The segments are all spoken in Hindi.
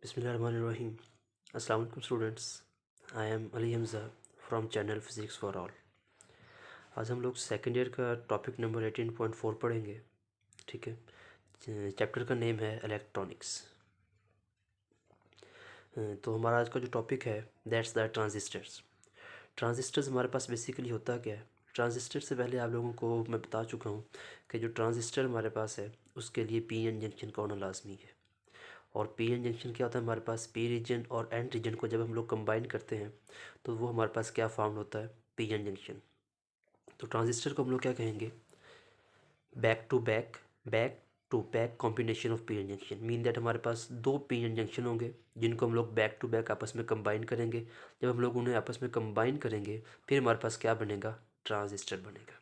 बिस्मिल्लाहिर्रहमानिर्रहीम। अस्सलाम वालेकुम students. I am Ali Hamza from channel physics for all. आज हम लोग सेकेंड ईयर का टॉपिक नंबर 18.4 पढ़ेंगे। ठीक है, चैप्टर का नेम है इलेक्ट्रॉनिक्स। तो हमारा आज का जो टॉपिक है दैट्स द ट्रांजिस्टर्स। ट्रांजिस्टर्स हमारे पास बेसिकली होता क्या है? ट्रांजिस्टर से पहले आप लोगों को मैं बता चुका हूँ कि जो ट्रांजिस्टर हमारे पास है उसके लिए पी एन जंक्शन का होना लाजमी है। और पी एन जंक्शन क्या होता है? हमारे पास पी रीजन और एन रीजन को जब हम लोग कंबाइन करते हैं तो वो हमारे पास क्या फॉर्म होता है? P N junction. तो ट्रांजिस्टर को हम लोग क्या कहेंगे? Back to back, back to back combination of P N junction. Mean that हमारे पास दो पी एन जंक्शन होंगे जिनको हम लोग बैक टू बैक आपस में कंबाइन करेंगे। जब हम लोग उन्हें आपस में कंबाइन करेंगे फिर हमारे पास क्या बनेगा? ट्रांजिस्टर बनेगा।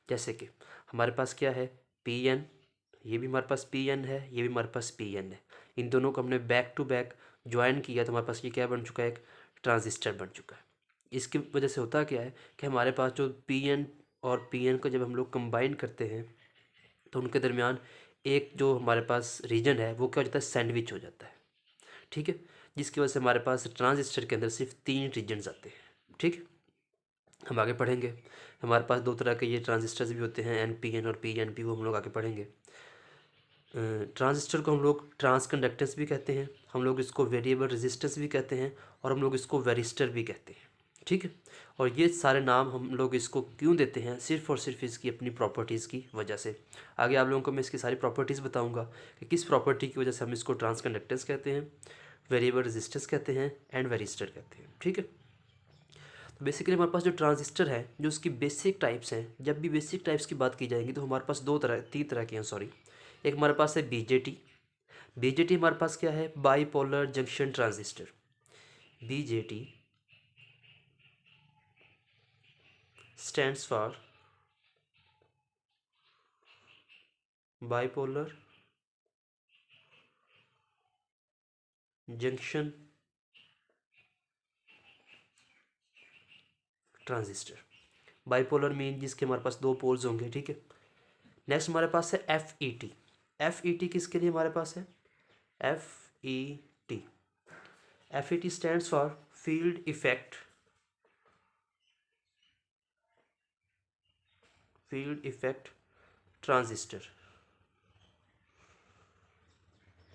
जैसे कि हमारे पास क्या है? पी एन, ये भी हमारे पास पी एन है, ये भी हमारे पास पी एन है। इन दोनों को हमने बैक टू बैक ज्वाइन किया तो हमारे पास ये क्या बन चुका है? एक ट्रांजिस्टर बन चुका है। इसकी वजह से होता क्या है कि हमारे पास जो पी एन और पी एन को जब हम लोग कंबाइन करते हैं तो उनके दरमियान एक जो हमारे पास रीजन है वो क्या हो जाता है? सैंडविच हो जाता है। ठीक है, जिसकी वजह से हमारे पास ट्रांजिस्टर के अंदर सिर्फ तीन रीजन्स आते हैं। ठीक है, हम आगे पढ़ेंगे। हमारे पास दो तरह के ये ट्रांजिस्टर्स भी होते हैं, एन पी एन और पी एन पी, वो हम लोग आगे पढ़ेंगे। ट्रांजिस्टर को हम लोग ट्रांस कंडक्टेंस भी कहते हैं, हम लोग इसको वेरिएबल रेजिस्टेंस भी कहते हैं और हम लोग इसको वेरिस्टर भी कहते हैं। ठीक है, और ये सारे नाम हम लोग इसको क्यों देते हैं? सिर्फ और सिर्फ इसकी अपनी प्रॉपर्टीज़ की वजह से। आगे आप लोगों को मैं इसकी सारी प्रॉपर्टीज़ बताऊंगा कि किस प्रॉपर्टी की वजह से हम इसको ट्रांस कंडक्टेंस कहते हैं, वेरिएबल रेजिस्टेंस कहते हैं एंड वेरिस्टर कहते हैं। ठीक है, तो बेसिकली हमारे पास जो ट्रांजिस्टर है, जो उसकी बेसिक टाइप्स हैं, जब भी बेसिक टाइप्स की बात की जाएगी तो हमारे पास तीन तरह की हैं, सॉरी। एक हमारे पास है बीजेटी। बीजेटी हमारे पास क्या है? Bipolar junction transistor. BJT stands for bipolar junction transistor. Bipolar mean जिसके हमारे पास दो पोल्स होंगे। ठीक है, नेक्स्ट हमारे पास है F E T. F E T किसके लिए हमारे पास है? F E T, F E T stands for field effect, field effect transistor,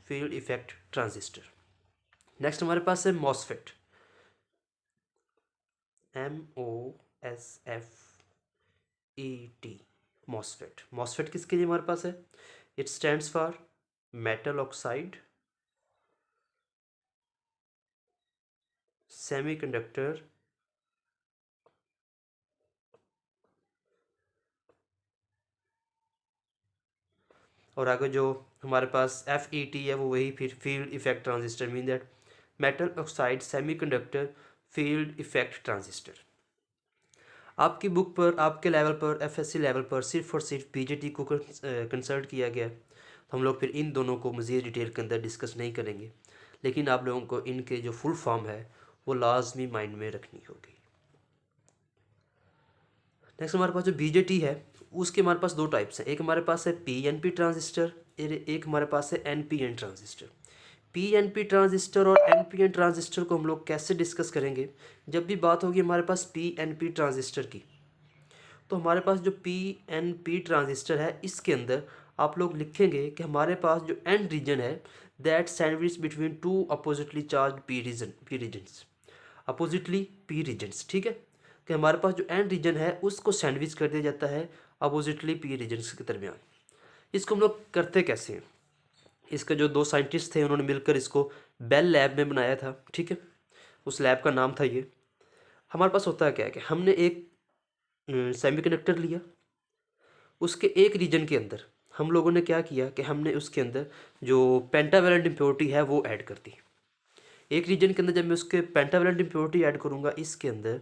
field effect transistor. Next हमारे पास है MOSFET, M O S F E T, MOSFET. MOSFET किसके लिए हमारे पास है? It stands for metal oxide semiconductor और आगे जो हमारे पास एफ ई टी है वो वही फिर field effect transistor. Mean that metal oxide semiconductor field effect transistor. आपकी बुक पर, आपके लेवल पर, एफएससी लेवल पर सिर्फ और सिर्फ बीजेटी को कंसल्ट किया गया है, तो हम लोग फिर इन दोनों को मज़ीद डिटेल के अंदर डिस्कस नहीं करेंगे, लेकिन आप लोगों को इनके जो फुल फॉर्म है वो लाजमी माइंड में रखनी होगी। नेक्स्ट हमारे पास जो बीजेटी है उसके हमारे पास दो टाइप्स हैं। एक हमारे पास है पीएनपी ट्रांजिस्टर, एक हमारे पास है एनपीएन ट्रांजिस्टर। पीएनपी ट्रांजिस्टर और एनपीएन ट्रांजिस्टर को हम लोग कैसे डिस्कस करेंगे? जब भी बात होगी हमारे पास पीएनपी ट्रांजिस्टर की, तो हमारे पास जो पीएनपी ट्रांजिस्टर है इसके अंदर आप लोग लिखेंगे कि हमारे पास जो एन रीजन है that sandwich between two oppositely charge P regions, oppositely P regions. ठीक है, कि हमारे पास जो एन रीजन है उसको सैंडविच कर दिया जाता है अपोजिटली पी रीजन्स के दरमियान। इसको हम लोग करते कैसे हैं? इसके जो दो साइंटिस्ट थे उन्होंने मिलकर इसको बेल लैब में बनाया था। ठीक है, उस लैब का नाम था ये। हमारे पास होता है क्या है कि हमने एक सेमीकंडक्टर लिया, उसके एक रीजन के अंदर हम लोगों ने क्या किया कि हमने उसके अंदर जो पेंटावेलेंट इम्प्योरिटी है वो ऐड कर दी। एक रीजन के अंदर जब मैं उसके पेंटावेलेंट इम्प्योरिटी ऐड करूँगा, इसके अंदर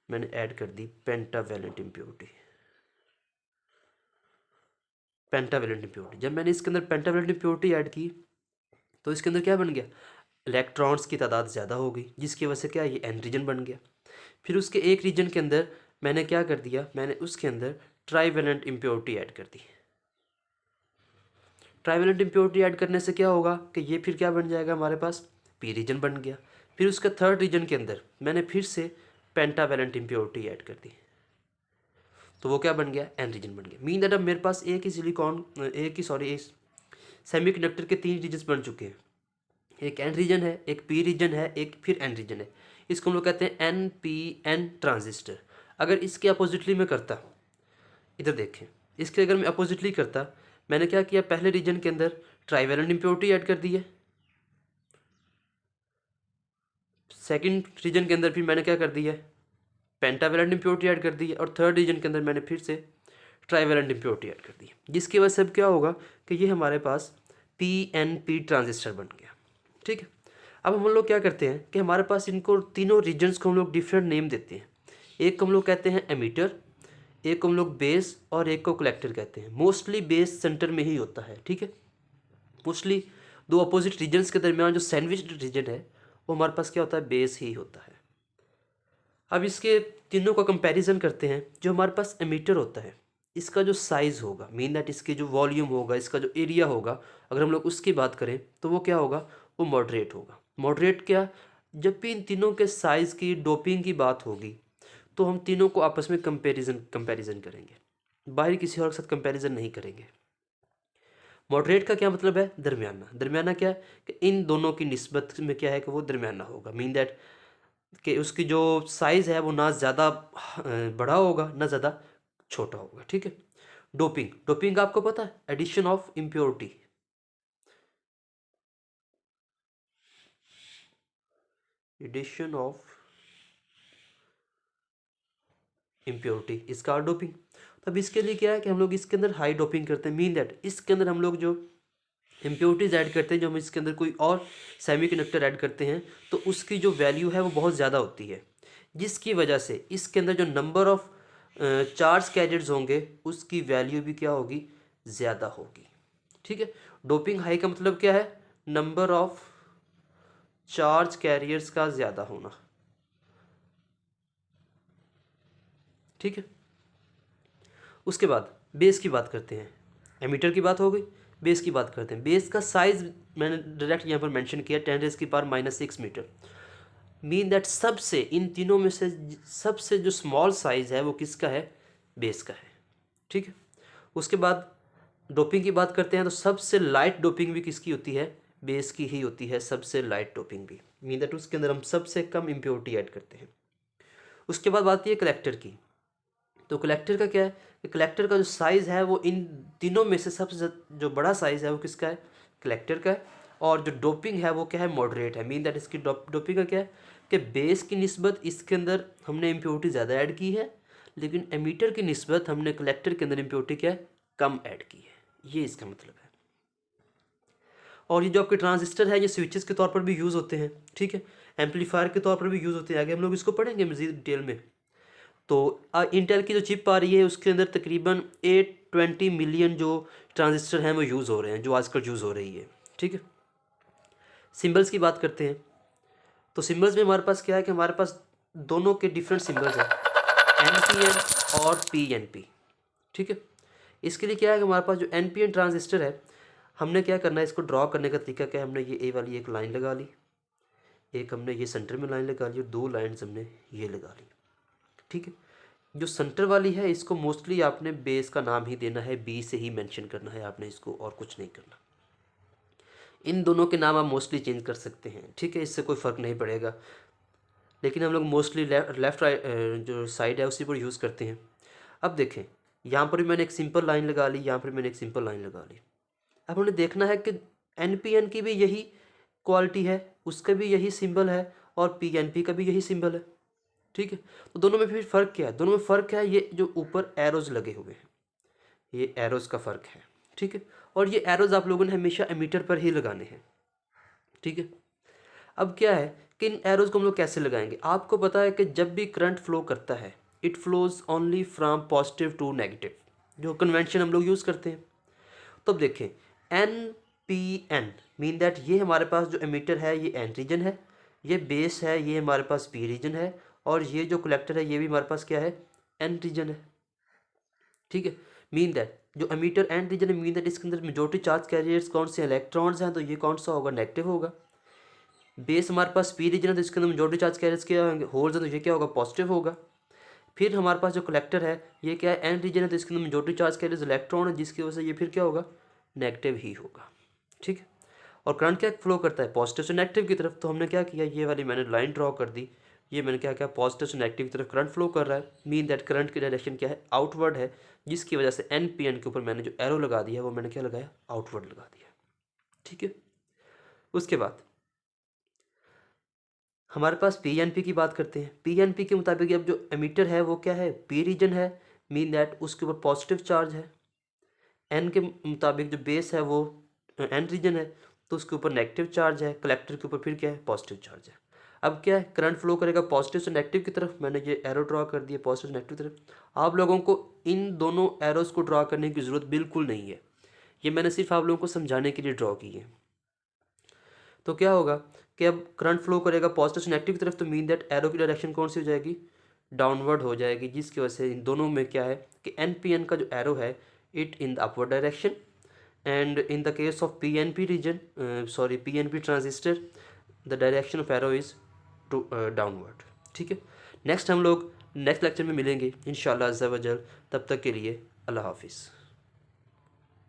मैंने ऐड कर दी पेंटावेलेंट इम्प्योरिटी, पेंटावेलेंट इम्प्योरिटी। जब मैंने इसके अंदर पेंटावेलेंट इम्प्योरिटी ऐड की तो इसके अंदर क्या बन गया? इलेक्ट्रॉन्स की तादाद ज़्यादा हो गई, जिसकी वजह से क्या, ये एन रीजन बन गया। फिर उसके एक रीजन के अंदर मैंने क्या कर दिया? मैंने उसके अंदर ट्राईवेलेंट इम्प्योरिटी ऐड कर दी। ट्राइवेलेंट इम्प्योरिटी ऐड करने से क्या होगा कि ये फिर क्या बन जाएगा, हमारे पास पी रीजन बन गया। फिर उसका थर्ड रीजन के अंदर मैंने फिर से पेंटावेलेंट इम्प्योरिटी ऐड कर दी, तो वो क्या बन गया, एन रीजन बन गया। मीन दैट अब मेरे पास एक सेमीकंडक्टर के 3 रीजन्स बन चुके हैं। एक एन रीजन है, एक पी रीजन है, एक फिर एन रीजन है। इसको हम लोग कहते हैं एन पी एन ट्रांजिस्टर। अगर इसके अपोजिटली मैं करता, इधर देखें, इसके अगर मैं अपोजिटली करता, मैंने क्या किया, पहले रीजन के अंदर ट्राइवेलेंट इम्प्योरिटी ऐड कर दी है, सेकंड रीजन के अंदर फिर मैंने क्या कर दिया है, पेंटावेलेंट इम्प्योरिटी ऐड कर दी है, और थर्ड रीजन के अंदर मैंने फिर से ट्राइवेलेंट इम्प्योरिटी ऐड कर दी है, जिसकी वजह से अब क्या होगा कि ये हमारे पास पी एन पी ट्रांजिस्टर बन गया। ठीक है, अब हम लोग क्या करते हैं कि हमारे पास इनको तीनों रीजन्स को हम लोग डिफरेंट नेम देते हैं। एक को हम लोग कहते हैं एमीटर, एक को हम लोग बेस, और एक को कलेक्टर कहते हैं। मोस्टली बेस सेंटर में ही होता है। ठीक है, मोस्टली दो अपोजिट रीजन्स के दरमियान जो सैंडविच रीजन है वो हमारे पास क्या होता है, बेस ही होता है। अब इसके तीनों का कंपैरिजन करते हैं। जो हमारे पास एमीटर होता है, इसका जो साइज़ होगा, मीन दैट इसकी जो वॉल्यूम होगा, इसका जो एरिया होगा, अगर हम लोग उसकी बात करें तो वो क्या होगा, वो मॉडरेट होगा। मॉडरेट क्या, जब भी इन तीनों के साइज़ की डोपिंग की बात होगी तो हम तीनों को आपस में कंपैरिजन करेंगे, बाहर किसी और के साथ कंपैरिजन नहीं करेंगे। मॉडरेट का क्या मतलब है, दरमियाना। दरमियाना क्या है कि इन दोनों की निस्बत में क्या है कि वो दरमियाना होगा। मीन दैट कि उसकी जो साइज़ है वो ना ज़्यादा बड़ा होगा ना ज़्यादा छोटा होगा। ठीक है, डोपिंग आपको पता है, addition of impurity. Addition of impurity इसका डोपिंग। तो अब इसके लिए क्या है कि हम लोग इसके अंदर हाई डोपिंग करते हैं। मीन दैट इसके अंदर हम लोग जो इम्प्योरिटीज़ ऐड करते हैं, जो हम इसके अंदर कोई और सेमीकंडक्टर ऐड करते हैं, तो उसकी जो वैल्यू है वो बहुत ज़्यादा होती है, जिसकी वजह से इसके अंदर जो नंबर ऑफ चार्ज कैरियर्स होंगे उसकी वैल्यू भी क्या होगी, ज़्यादा होगी। ठीक है, डोपिंग हाई का मतलब क्या है, नंबर ऑफ चार्ज कैरियर्स का ज़्यादा होना। ठीक है, उसके बाद बेस की बात करते हैं। एमीटर की बात हो गई, बेस की बात करते हैं। बेस का साइज़ मैंने डायरेक्ट यहाँ पर मेंशन किया, 10⁻⁻⁻⁶ मीटर। मीन दैट सबसे, इन तीनों में से सबसे जो स्मॉल साइज़ है वो किसका है, बेस का है। ठीक है, उसके बाद डोपिंग की बात करते हैं तो सबसे लाइट डोपिंग भी किसकी होती है, बेस की ही होती है, सबसे लाइट डोपिंग भी। मीन दैट उसके अंदर हम सबसे कम इम्प्योरिटी ऐड करते हैं। उसके बाद बात आती है कलेक्टर की। तो कलेक्टर का क्या है कि कलेक्टर का जो साइज़ है वो इन तीनों में से सबसे जो बड़ा साइज़ है वो किसका है, कलेक्टर का है। और जो डोपिंग है वो क्या है, मॉडरेट है। मीन दैट इसकी डोपिंग का क्या है कि बेस की निस्बत इसके अंदर हमने इम्प्योरिटी ज़्यादा ऐड की है, लेकिन एमीटर की निस्बत हमने कलेक्टर के अंदर इम्प्योरिटी क्या है, कम ऐड की है। ये इसका मतलब है। और ये जो आपके ट्रांजिस्टर है ये स्विचेस के तौर पर भी यूज़ होते हैं। ठीक है, एम्पलीफायर के तौर पर भी यूज़ होते हैं। आगे हम लोग इसको पढ़ेंगे मज़ीद डिटेल में। तो इंटेल की जो चिप आ रही है उसके अंदर तकरीबन 820 मिलियन जो ट्रांजिस्टर हैं वो यूज़ हो रहे हैं, जो आजकल यूज़ हो रही है। ठीक है, सिंबल्स की बात करते हैं। तो सिंबल्स में हमारे पास क्या है कि हमारे पास दोनों के डिफरेंट सिंबल्स हैं, NPN और PNP। ठीक है, इसके लिए क्या है कि हमारे पास जो NPN ट्रांजिस्टर है, हमने क्या करना है, इसको ड्रॉ करने का तरीका क्या है, हमने ये ए वाली एक लाइन लगा ली, एक हमने ये सेंटर में लाइन लगा ली, और 2 लाइन्स हमने ये लगा ली। ठीक है, जो सेंटर वाली है इसको मोस्टली आपने बेस का नाम ही देना है, बी से ही मेंशन करना है आपने इसको, और कुछ नहीं करना। इन दोनों के नाम आप मोस्टली चेंज कर सकते हैं। ठीक है, इससे कोई फ़र्क नहीं पड़ेगा, लेकिन हम लोग मोस्टली लेफ़्ट राइट जो साइड है उसी पर यूज़ करते हैं। अब देखें, यहाँ पर भी मैंने एक सिंपल लाइन लगा ली, यहाँ पर मैंने एक सिंपल लाइन लगा ली। अब हमने देखना है कि NPN की भी यही क्वालिटी है, उसका भी यही सिंबल है, और PNP का भी यही सिंबल है। ठीक है, तो दोनों में फिर फ़र्क क्या है, दोनों में फ़र्क क्या है, ये जो ऊपर एरोज़ लगे हुए हैं, ये एरोज़ का फ़र्क है। ठीक है, और ये एरोज़ आप लोगों ने हमेशा एमीटर पर ही लगाने हैं। ठीक है, अब क्या है कि इन एरोज़ को हम लोग कैसे लगाएंगे। आपको पता है कि जब भी करंट फ्लो करता है, it flows only from positive to negative, जो कन्वेंशन हम लोग यूज़ करते हैं। तो अब देखें, NPN मीन दैट ये हमारे पास जो एमीटर है ये एन रीजन है, ये बेस है ये हमारे पास पी रीजन है, और ये जो कलेक्टर है ये भी हमारे पास क्या है, एन रीजन है। ठीक है, मीन दैट जो emitter and region mean that इसके अंदर मेजॉरिटी चार्ज कैरियर्स कौन से इलेक्ट्रॉन्स हैं, तो ये कौन सा होगा, नेगेटिव होगा। बेस हमारे पास पी रीजन है तो इसके अंदर मेजॉरिटी चार्ज कैरियर्स क्या होंगे, होल्स है, तो ये क्या होगा, पॉजिटिव होगा। फिर हमारे पास जो कलेक्टर है ये क्या है, एन रीजन है, तो इसके अंदर मेजॉरिटी चार्ज कैरियर्स इलेक्ट्रॉन है, जिसकी वजह से ये फिर क्या होगा, नेगेटिव ही होगा। ठीक है। और करंट क्या फ्लो करता है, पॉजिटिव से नेगेटिव की तरफ। तो हमने क्या किया, ये वाली मैंने लाइन ड्रॉ कर दी, ये मैंने क्या किया, पॉजिटिव से नेगेटिव की तरफ करंट फ्लो कर रहा है, मीन दैट करंट की डायरेक्शन क्या है, आउटवर्ड है, जिसकी वजह से एन पी एन के ऊपर मैंने जो एरो लगा दिया वो मैंने क्या लगाया, आउटवर्ड लगा दिया। ठीक है। उसके बाद हमारे पास पी एन पी की बात करते हैं। पी एन पी के मुताबिक अब जो एमीटर है वो क्या है, पी रीजन है, मीन दैट उसके ऊपर पॉजिटिव चार्ज है। एन के मुताबिक जो बेस है वो एन रीजन है, तो उसके ऊपर नेगेटिव चार्ज है। कलेक्टर के ऊपर फिर क्या है, पॉजिटिव चार्ज है। अब क्या है, करंट फ्लो करेगा पॉजिटिव से नेगेटिव की तरफ, मैंने ये एरो ड्रॉ कर दिया पॉजिटिव से नेगेटिव की तरफ। आप लोगों को इन दोनों एरोस को ड्रॉ करने की ज़रूरत बिल्कुल नहीं है, ये मैंने सिर्फ आप लोगों को समझाने के लिए ड्रॉ की है। तो क्या होगा कि अब करंट फ्लो करेगा पॉजिटिव से नेगेटिव की तरफ, तो मीन दैट एरो की डायरेक्शन कौन सी हो जाएगी, डाउनवर्ड हो जाएगी, जिसकी वजह से इन दोनों में क्या है कि एन पी एन का जो एरो है it in the upward direction, and in the case of PNP region PNP transistor the direction of arrow is to downward। ठीक है। नेक्स्ट हम लोग नेक्स्ट लेक्चर में मिलेंगे इंशाल्लाह अज़्ज़ा वजल, तब तक के लिए अल्लाह हाफिज़।